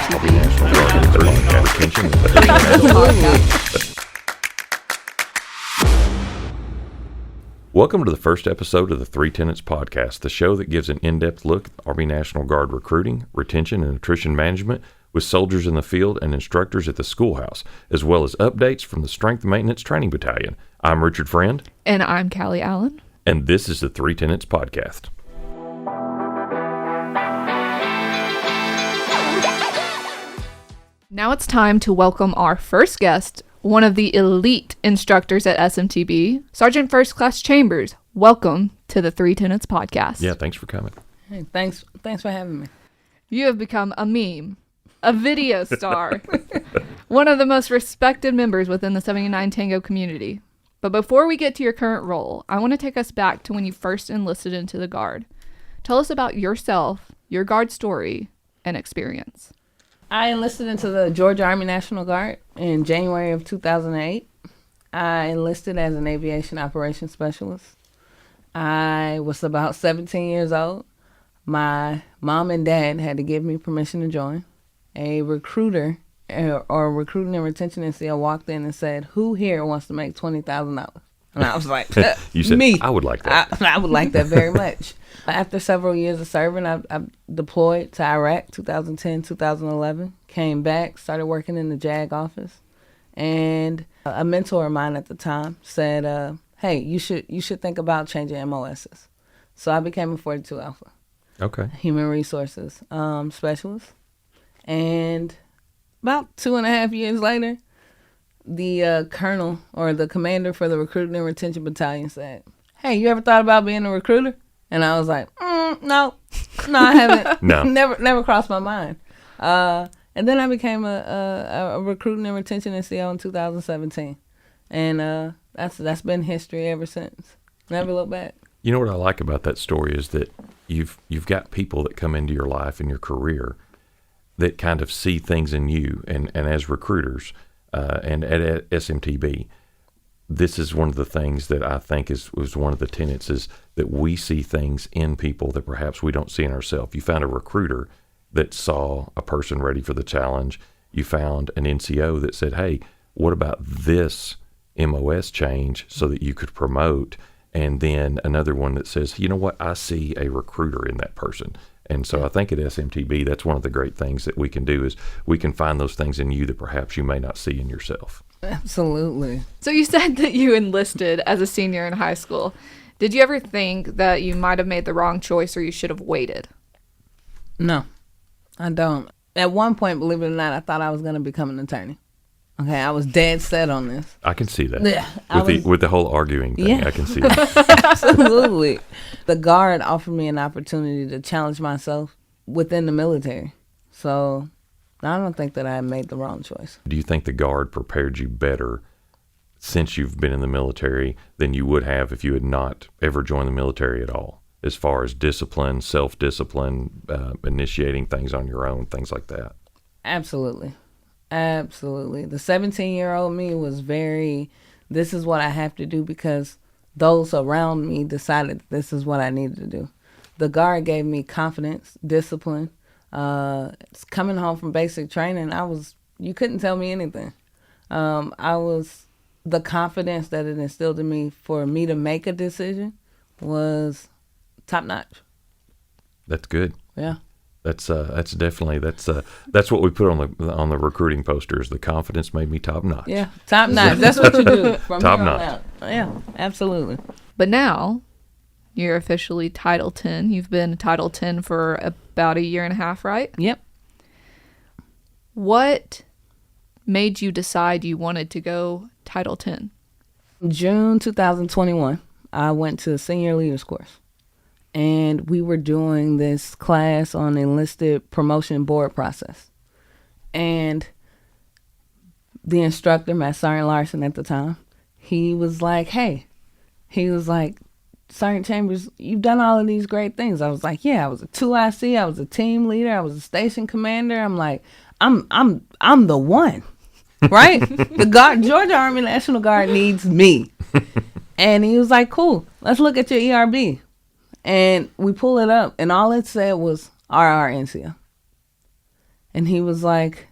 SFC Podcast. Welcome to the first episode of the Tenets Podcast, the show that gives an in-depth look at Army National Guard recruiting, retention, and attrition management with soldiers in the field and instructors at the schoolhouse, as well as updates from the Strength Maintenance Training Battalion. I'm Richard Friend. And I'm Caly Allen. And this is the Tenets Podcast. Now it's time to welcome our first guest, one of the elite instructors at SMTB, Sergeant First Class Chambers. Welcome to the Tenets Podcast. Yeah, thanks for coming. Hey, thanks for having me. You have become a meme, a video star, one of the most respected members within the 79 Tango community. But before we get to your current role, I want to take us back to when you first enlisted into the Guard. Tell us about yourself, your Guard story, and experience. I enlisted into the Georgia Army National Guard in January of 2008. I enlisted as an aviation operations specialist. I was about 17 years old. My mom and dad had to give me permission to join. A recruiter or recruiting and retention NCO walked in and said, "Who here wants to make $20,000?" And I was like, You said, me. I would like that. I would like that very much. After several years of serving, I deployed to Iraq, 2010, 2011. Came back, started working in the JAG office. And a mentor of mine at the time said, hey, you should think about changing MOSs. So I became a 42 Alpha. Okay. Human resources specialist. And about 2.5 years later, the colonel or the commander for the recruiting and retention battalion said, "Hey, you ever thought about being a recruiter?" And I was like, no, I haven't. No. Never crossed my mind. And then I became a recruiting and retention NCO in 2017. And that's been history ever since. Never looked back. You know what I like about that story is that you've got people that come into your life and your career that kind of see things in you, and as recruiters and at SMTB, this is one of the things that I think was one of the tenets, is that we see things in people that perhaps we don't see in ourselves. You found a recruiter that saw a person ready for the challenge. You found an NCO that said, "Hey, what about this MOS change so that you could promote?" And then another one that says, "You know what? I see a recruiter in that person." And so I think at SMTB, that's one of the great things that we can do, is we can find those things in you that perhaps you may not see in yourself. Absolutely. So you said that you enlisted as a senior in high school. Did you ever think that you might have made the wrong choice or you should have waited? No, I don't. At one point, believe it or not, I thought I was going to become an attorney. Okay, I was dead set on this. I can see that. Yeah, with the whole arguing thing, yeah. I can see that. Absolutely. The Guard offered me an opportunity to challenge myself within the military. So I don't think that I made the wrong choice. Do you think the Guard prepared you better since you've been in the military than you would have if you had not ever joined the military at all, as far as discipline, self-discipline, initiating things on your own, things like that? Absolutely. Absolutely. The 17-year-old me was this is what I have to do because those around me decided this is what I needed to do. The Guard gave me confidence, discipline. Coming home from basic training, you couldn't tell me anything. The confidence that it instilled in me for me to make a decision was top notch. That's good. Yeah. That's definitely that's what we put on the recruiting posters. The confidence made me top notch. Yeah, top notch. That's what you do from top here on notch. out. Yeah, absolutely. But now you're officially Title 10. You've been Title 10 for about 1.5 years, right? Yep. What made you decide you wanted to go Title 10? June 2021, I went to Senior Leaders course. And we were doing this class on the enlisted promotion board process. And the instructor, Matt Sergeant Larson at the time, he was like, "Sergeant Chambers, you've done all of these great things." I was like, "Yeah, I was a 2IC, I was a team leader, I was a station commander." I'm like, I'm the one, right? The Georgia Army National Guard needs me. And he was like, "Cool, let's look at your ERB." And we pull it up, and all it said was RRNCO. And he was like,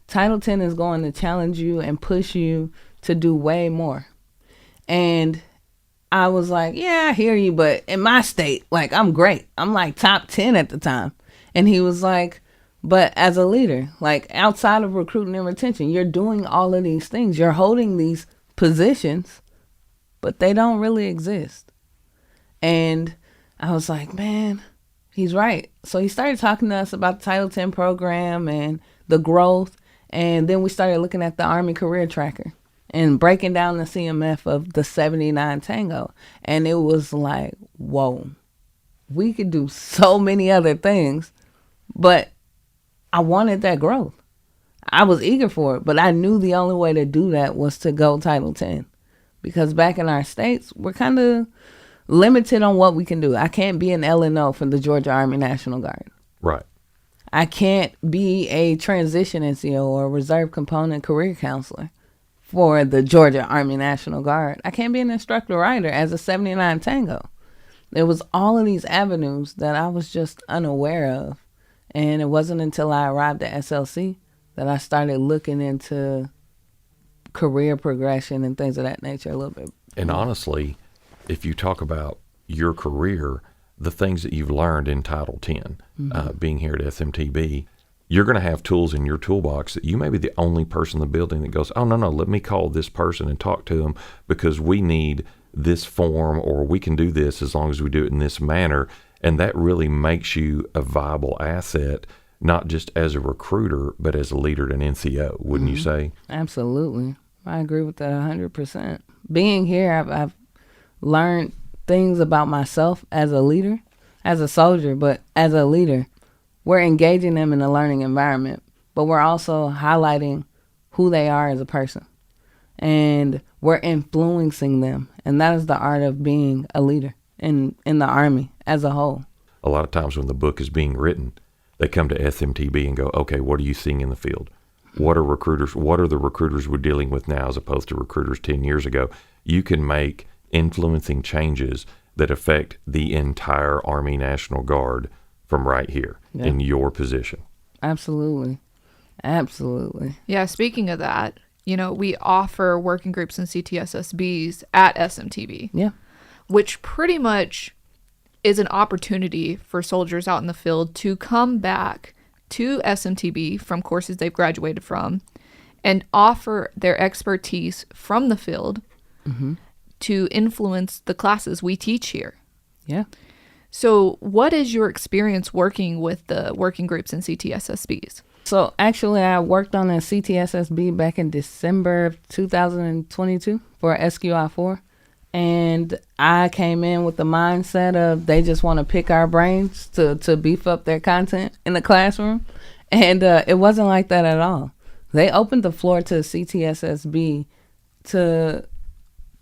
Title 10 is going to challenge you and push you to do way more. And I was like, yeah, I hear you, but in my state, like, I'm great. I'm like top 10 at the time. And he was like, but as a leader, like outside of recruiting and retention, you're doing all of these things. You're holding these positions, but they don't really exist. And I was like, man, he's right. So he started talking to us about the Title 10 program and the growth. And then we started looking at the Army Career Tracker and breaking down the CMF of the 79 Tango. And it was like, whoa, we could do so many other things, but I wanted that growth. I was eager for it, but I knew the only way to do that was to go Title 10. Because back in our states, we're kind of limited on what we can do. I can't be an LNO for the Georgia Army National Guard. Right. I can't be a transition NCO or reserve component career counselor for the Georgia Army National Guard. I can't be an instructor rider as a 79 Tango. There was all of these avenues that I was just unaware of. And it wasn't until I arrived at SLC that I started looking into career progression and things of that nature a little bit. And honestly, if you talk about your career, the things that you've learned in Title 10, being here at SMTB, you're going to have tools in your toolbox that you may be the only person in the building that goes, oh, no, let me call this person and talk to them because we need this form, or we can do this as long as we do it in this manner. And that really makes you a viable asset, not just as a recruiter, but as a leader at an NCO, wouldn't you say? Absolutely. I agree with that 100%. Being here, I've learned things about myself as a leader, as a soldier, but as a leader. We're engaging them in a learning environment, but we're also highlighting who they are as a person. And we're influencing them. And that is the art of being a leader in the Army as a whole. A lot of times when the book is being written, they come to SMTB and go, okay, what are you seeing in the field? What are the recruiters we're dealing with now as opposed to recruiters 10 years ago? You can make influencing changes that affect the entire Army National Guard from right here in your position. Absolutely. Absolutely. Yeah, speaking of that, we offer working groups and CTSSBs at SMTB. Yeah. Which pretty much is an opportunity for soldiers out in the field to come back to SMTB from courses they've graduated from and offer their expertise from the field to influence the classes we teach here. Yeah. So what is your experience working with the working groups and CTSSBs? So actually, I worked on a CTSSB back in December of 2022 for SQI4. And I came in with the mindset of they just want to pick our brains to beef up their content in the classroom. And it wasn't like that at all. They opened the floor to CTSSB to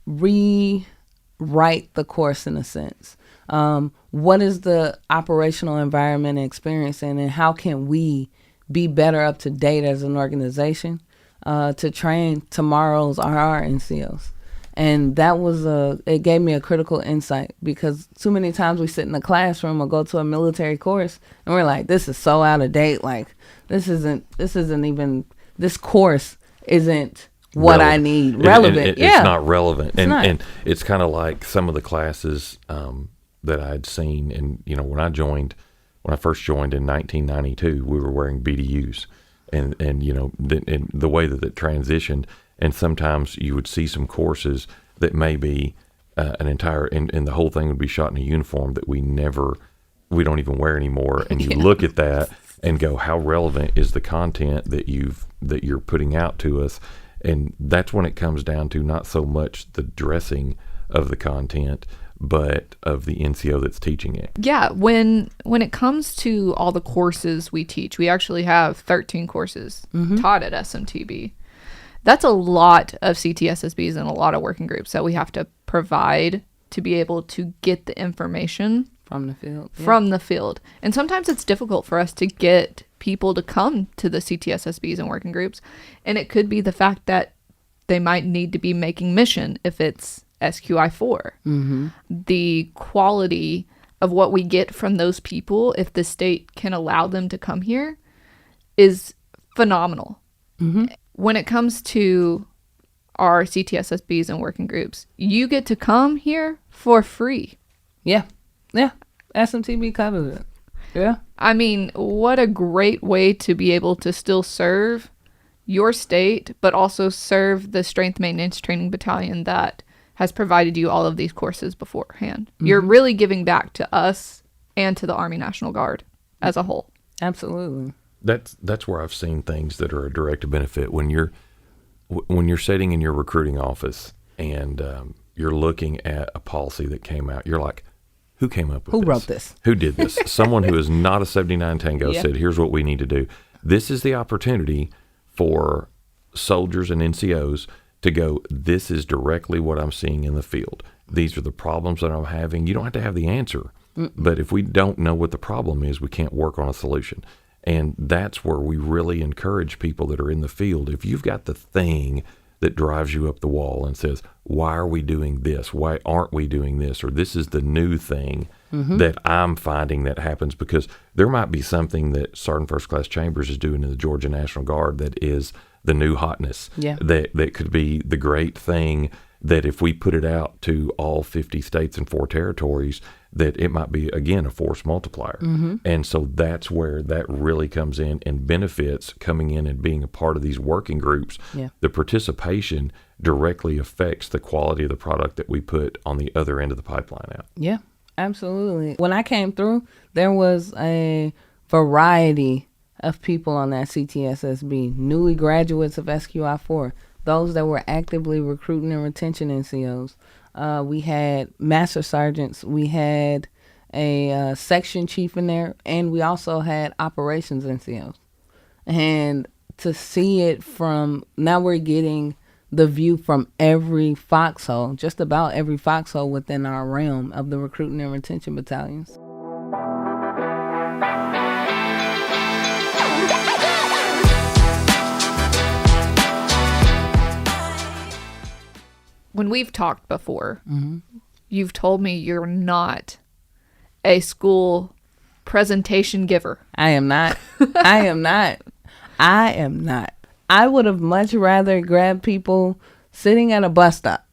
rewrite the course in a sense. What is the operational environment and experience in, and how can we be better up to date as an organization to train tomorrow's RR NCOs? And that was it gave me a critical insight, because too many times we sit in the classroom or go to a military course and we're like, this is so out of date. Like, this course isn't what relevant. I need. Relevant. It's not relevant. And it's kind of like some of the classes that I'd seen. And, when I first joined in 1992, we were wearing BDUs and the way that it transitioned. And sometimes you would see some courses that may be an entire, and the whole thing would be shot in a uniform that we don't even wear anymore. And you look at that and go, how relevant is the content that you're putting out to us? And that's when it comes down to not so much the dressing of the content, but of the NCO that's teaching it. Yeah, when it comes to all the courses we teach, we actually have 13 courses taught at SMTB. That's a lot of CTSSBs and a lot of working groups that we have to provide to be able to get the information from the field. From the field. And sometimes it's difficult for us to get people to come to the CTSSBs and working groups. And it could be the fact that they might need to be making mission if it's SQI4. The quality of what we get from those people, if the state can allow them to come here, is phenomenal. Mm-hmm. When it comes to our CTSSBs and working groups, you get to come here for free. Yeah. SMTB covers it. Yeah. I mean, what a great way to be able to still serve your state, but also serve the Strength Maintenance Training Battalion that has provided you all of these courses beforehand. Mm-hmm. You're really giving back to us and to the Army National Guard as a whole. Absolutely. That's where I've seen things that are a direct benefit when you're sitting in your recruiting office and you're looking at a policy that came out. You're like, who came up with this? Who wrote this? Who did this? Someone who is not a 79 Tango said, here's what we need to do. This is the opportunity for soldiers and NCOs to go, this is directly what I'm seeing in the field. These are the problems that I'm having. You don't have to have the answer. But if we don't know what the problem is, we can't work on a solution. And that's where we really encourage people that are in the field. If you've got the thing that drives you up the wall and says, why are we doing this? Why aren't we doing this? Or this is the new thing that I'm finding that happens, because there might be something that Sergeant First Class Chambers is doing in the Georgia National Guard that is the new hotness. Yeah. That could be the great thing that if we put it out to all 50 states and 4 territories, that it might be, again, a force multiplier. And so that's where that really comes in and benefits coming in and being a part of these working groups. Yeah. The participation directly affects the quality of the product that we put on the other end of the pipeline out. Yeah, absolutely. When I came through, there was a variety of people on that CTSSB, newly graduates of SQI-4, those that were actively recruiting and retention NCOs. We had master sergeants, we had a section chief in there, and we also had operations NCOs. And to see it from, now we're getting the view from every foxhole, just about every foxhole within our realm of the recruiting and retention battalions. When we've talked before, you've told me you're not a school presentation giver. I am not. I am not. I would have much rather grabbed people sitting at a bus stop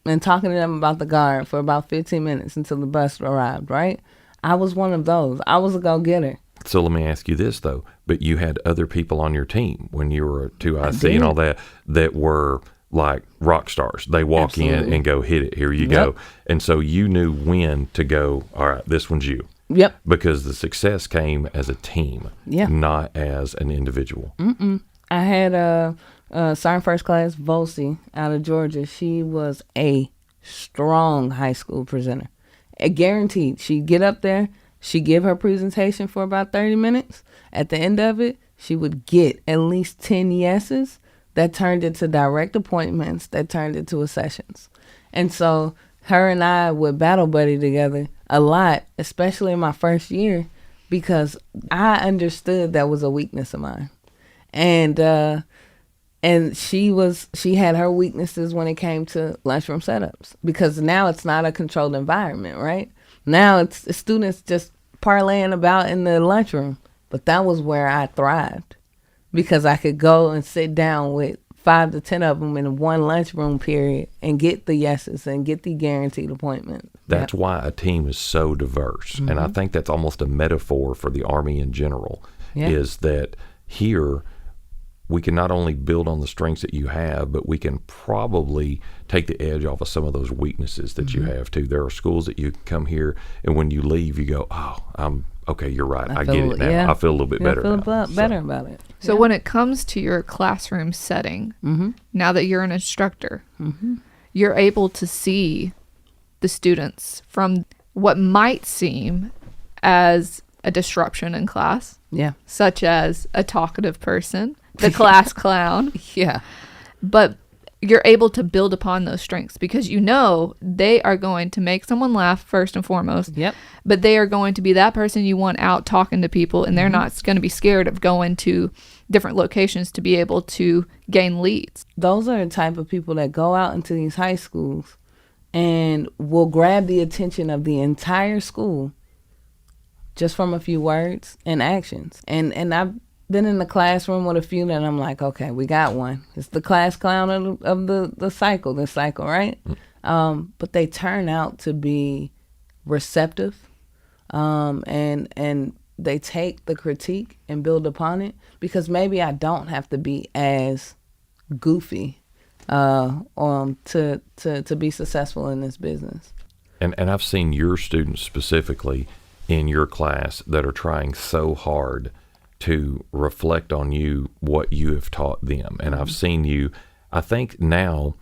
and talking to them about the guard for about 15 minutes until the bus arrived, right? I was one of those. I was a go-getter. So let me ask you this, though. But you had other people on your team when you were 2IC and all that were like rock stars. They walk in and go, hit it, here you go. And so you knew when to go, all right, this one's you. Yep. Because the success came as a team, not as an individual. I had a Sergeant First Class Volsey out of Georgia. She was a strong high school presenter. Guaranteed. She'd get up there, she'd give her presentation for about 30 minutes. At the end of it, she would get at least 10 yeses that turned into direct appointments, that turned into accessions. And so her and I would battle buddy together a lot, especially in my first year, because I understood that was a weakness of mine. And she had her weaknesses when it came to lunchroom setups, because now it's not a controlled environment, right? Now it's students just parlaying about in the lunchroom. But that was where I thrived, because I could go and sit down with 5 to 10 of them in one lunchroom period and get the yeses and get the guaranteed appointment. That's why a team is so diverse. And I think that's almost a metaphor for the Army in general, is that here we can not only build on the strengths that you have, but we can probably take the edge off of some of those weaknesses that you have too. There are schools that you come here and when you leave, you go, oh, okay, you're right. I get it now. Yeah. I feel a little bit better now. Better about it. So when it comes to your classroom setting, now that you're an instructor, you're able to see the students from what might seem as a disruption in class, such as a talkative person, the class clown. But you're able to build upon those strengths, because you know they are going to make someone laugh first and foremost. But they are going to be that person you want out talking to people, and they're not going to be scared of going to different locations to be able to gain leads. Those are the type of people that go out into these high schools and will grab the attention of the entire school just from a few words and actions. And I've been in the classroom with a few that I'm like, okay, we got one. It's the class clown of the cycle, right? But they turn out to be receptive, and they take the critique and build upon it, because maybe I don't have to be as goofy to be successful in this business. And I've seen your students specifically in your class that are trying so hard to reflect on you, what you have taught them. And I've seen you, I think now,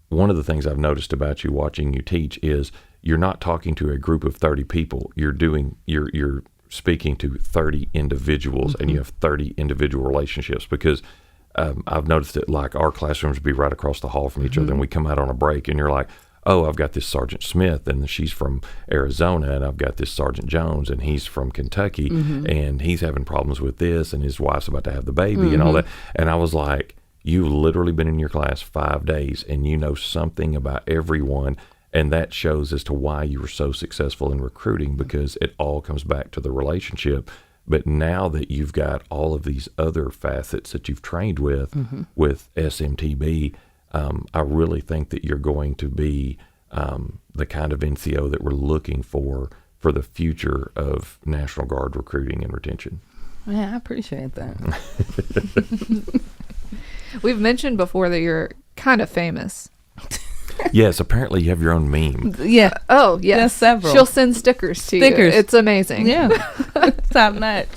one of the things I've noticed about you watching you teach is you're not talking to a group of 30 people. You're speaking to 30 individuals, and you have 30 individual relationships, because I've noticed that, like, our classrooms be right across the hall from each other, and we come out on a break and you're like, oh, I've got this Sergeant Smith, and she's from Arizona, and I've got this Sergeant Jones, and he's from Kentucky, and he's having problems with this, and his wife's about to have the baby, and all that. And I was like, you've literally been in your class 5 days, and you know something about everyone, and that shows as to why you were so successful in recruiting, because it all comes back to the relationship. But now that you've got all of these other facets that you've trained with SMTB, I really think that you're going to be the kind of NCO that we're looking for the future of National Guard recruiting and retention. Man, I appreciate that. We've mentioned before that you're kind of famous. Yes, apparently you have your own meme. Yeah. Oh, yes. There's several. She'll send stickers to you. It's amazing. Yeah. Top notch.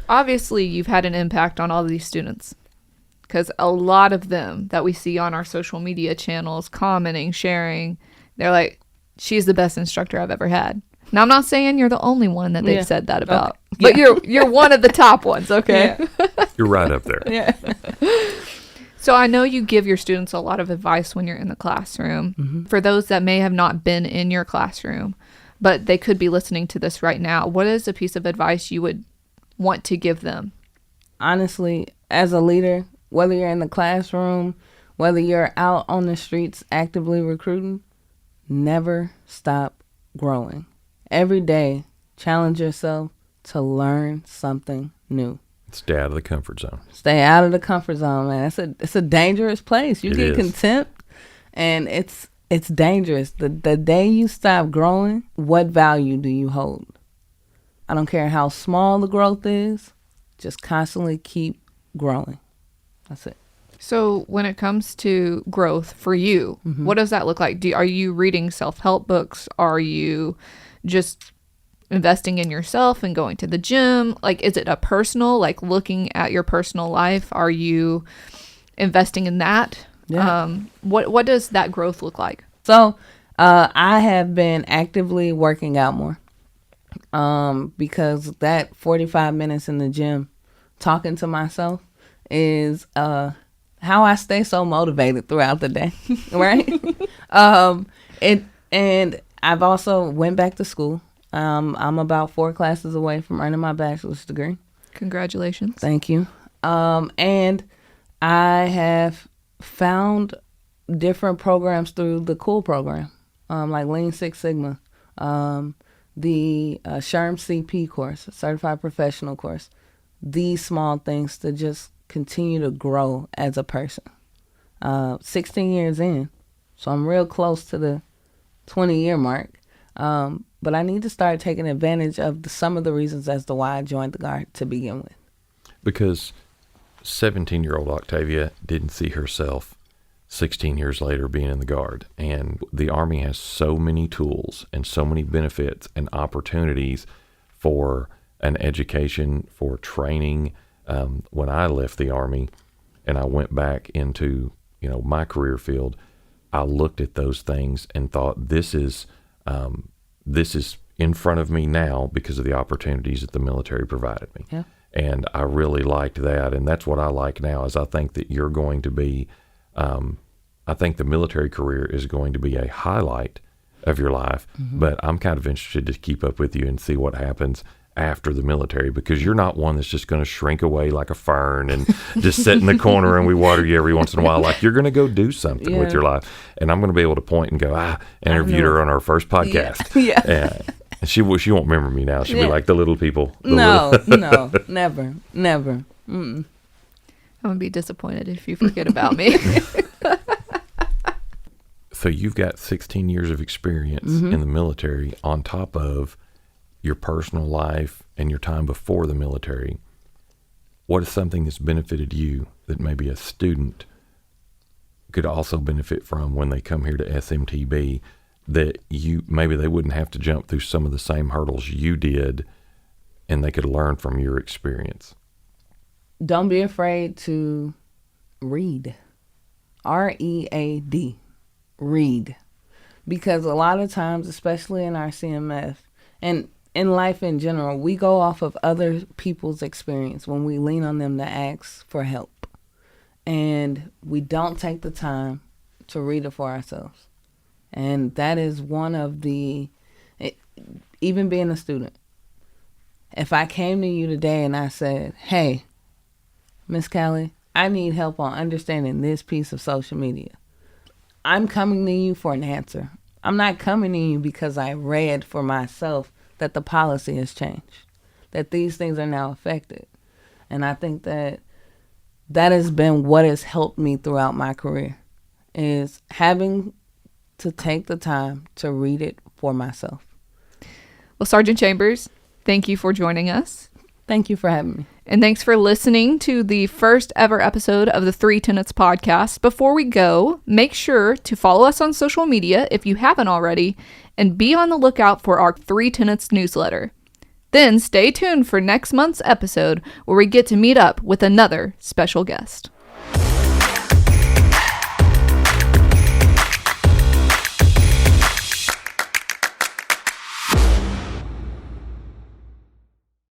Obviously, you've had an impact on all of these students, because a lot of them that we see on our social media channels commenting, sharing, they're like, she's the best instructor I've ever had. Now, I'm not saying you're the only one that they've said that about, but you're one of the top ones, okay? Yeah. You're right up there. Yeah. So I know you give your students a lot of advice when you're in the classroom. For those that may have not been in your classroom, but they could be listening to this right now, what is a piece of advice you would want to give them? Honestly, as a leader, whether you're in the classroom, whether you're out on the streets actively recruiting, never stop growing. Every day, challenge yourself to learn something new. Stay out of the comfort zone. Stay out of the comfort zone, man. It's a dangerous place. You get contempt, and it's dangerous. The day you stop growing, what value do you hold? I don't care how small the growth is. Just constantly keep growing. That's it. So when it comes to growth for you, what does that look like? Are you reading self-help books? Are you just investing in yourself and going to the gym? Like, is it a personal, like looking at your personal life? Are you investing in that? Yeah. What does that growth look like? So I have been actively working out more because that 45 minutes in the gym talking to myself is how I stay so motivated throughout the day, right? And I've also went back to school. I'm about 4 classes away from earning my bachelor's degree. Congratulations. Thank you. And I have found different programs through the COOL program, like Lean Six Sigma, the SHRM CP course, Certified Professional course. These small things to just continue to grow as a person. 16 years in, so I'm real close to the 20-year mark. But I need to start taking advantage of some of the reasons as to why I joined the Guard to begin with. Because 17-year-old Octavia didn't see herself 16 years later being in the Guard. And the Army has so many tools and so many benefits and opportunities for an education, for training. When I left the Army and I went back into, my career field, I looked at those things and thought, this is in front of me now because of the opportunities that the military provided me. Yeah. And I really liked that. And that's what I like now is I think that you're going to be, I think the military career is going to be a highlight of your life, but I'm kind of interested to keep up with you and see what happens after the military, because you're not one that's just going to shrink away like a fern and just sit in the corner and we water you every once in a while. Like, you're going to go do something with your life. And I'm going to be able to point and go, interviewed her on our first podcast. Yeah. And she won't remember me now. She'll be like the little people. No, never. Mm-mm. I'm going to be disappointed if you forget about me. So you've got 16 years of experience in the military on top of your personal life and your time before the military. What is something that's benefited you that maybe a student could also benefit from when they come here to SMTB, that maybe they wouldn't have to jump through some of the same hurdles you did, and they could learn from your experience? Don't be afraid to read. READ. Read. Because a lot of times, especially in our CMF and in life in general, we go off of other people's experience when we lean on them to ask for help. And we don't take the time to read it for ourselves. And that is one of even being a student. If I came to you today and I said, hey, Miss Caly, I need help on understanding this piece of social media, I'm coming to you for an answer. I'm not coming to you because I read for myself that the policy has changed, that these things are now affected. And I think that has been what has helped me throughout my career, is having to take the time to read it for myself. Well, Sergeant Chambers, thank you for joining us. Thank you for having me. And thanks for listening to the first ever episode of the 3 Tenets Podcast. Before we go, make sure to follow us on social media if you haven't already, and be on the lookout for our 3 Tenets newsletter. Then stay tuned for next month's episode, where we get to meet up with another special guest.